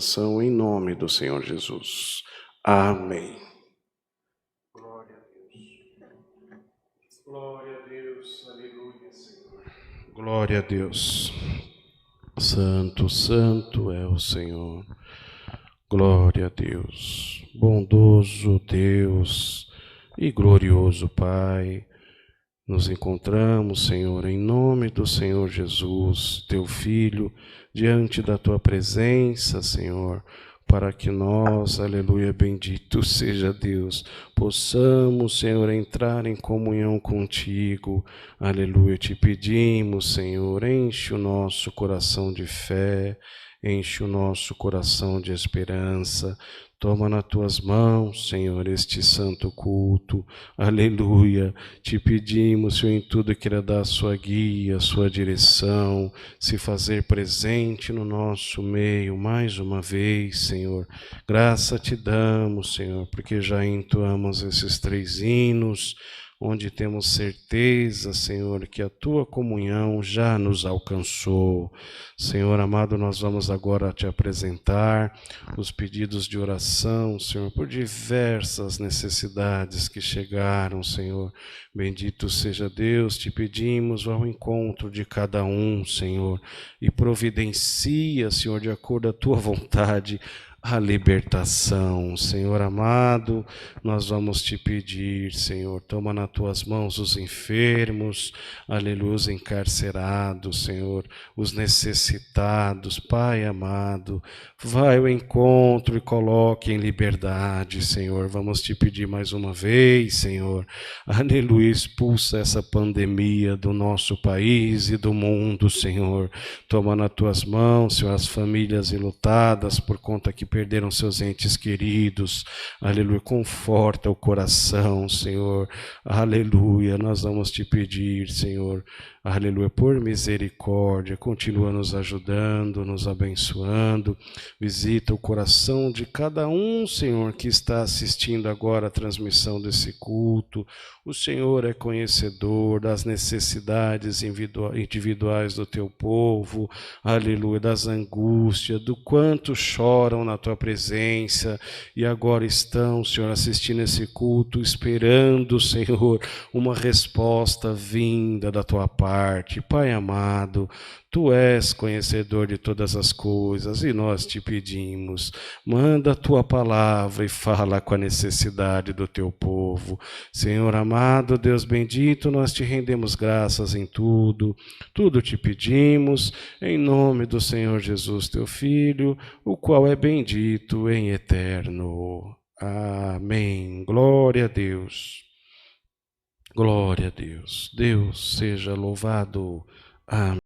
São em nome do Senhor Jesus. Amém. Glória a Deus. Glória a Deus. Aleluia, Senhor. Glória a Deus. Santo, santo é o Senhor. Glória a Deus. Bondoso Deus e glorioso Pai, nos encontramos, Senhor, em nome do Senhor Jesus, Teu Filho, diante da Tua presença, Senhor, para que nós, aleluia, bendito seja Deus, possamos, Senhor, entrar em comunhão contigo, aleluia, te pedimos, Senhor, enche o nosso coração de fé, enche o nosso coração de esperança. Toma nas tuas mãos, Senhor, este santo culto, aleluia. Te pedimos, Senhor, em tudo queira dar a sua guia, a sua direção, se fazer presente no nosso meio mais uma vez, Senhor. Graça te damos, Senhor, porque já entoamos esses 3 hinos, onde temos certeza, Senhor, que a Tua comunhão já nos alcançou. Senhor amado, nós vamos agora te apresentar os pedidos de oração, Senhor, por diversas necessidades que chegaram, Senhor. Bendito seja Deus, te pedimos ao encontro de cada um, Senhor, e providencia, Senhor, de acordo à Tua vontade, a libertação. Senhor amado, nós vamos te pedir, Senhor, toma nas tuas mãos os enfermos, aleluia, os encarcerados, Senhor, os necessitados, Pai amado, vai ao encontro e coloque em liberdade, Senhor. Vamos te pedir mais uma vez, Senhor, aleluia, expulsa essa pandemia do nosso país e do mundo, Senhor. Toma nas tuas mãos, Senhor, as famílias enlutadas por conta que perderam seus entes queridos, aleluia, conforta o coração, Senhor, aleluia, nós vamos te pedir, Senhor, aleluia, por misericórdia, continua nos ajudando, nos abençoando, visita o coração de cada um, Senhor, que está assistindo agora a transmissão desse culto. O Senhor é conhecedor das necessidades individuais do teu povo, aleluia, das angústias, do quanto choram na tua presença e agora estão, Senhor, assistindo esse culto, esperando, Senhor, uma resposta vinda da tua parte. Pai amado, Tu és conhecedor de todas as coisas e nós te pedimos, manda a Tua palavra e fala com a necessidade do Teu povo. Senhor amado, Deus bendito, nós te rendemos graças em tudo, tudo te pedimos, em nome do Senhor Jesus, Teu Filho, o qual é bendito em eterno. Amém. Glória a Deus. Glória a Deus. Deus seja louvado. Amém.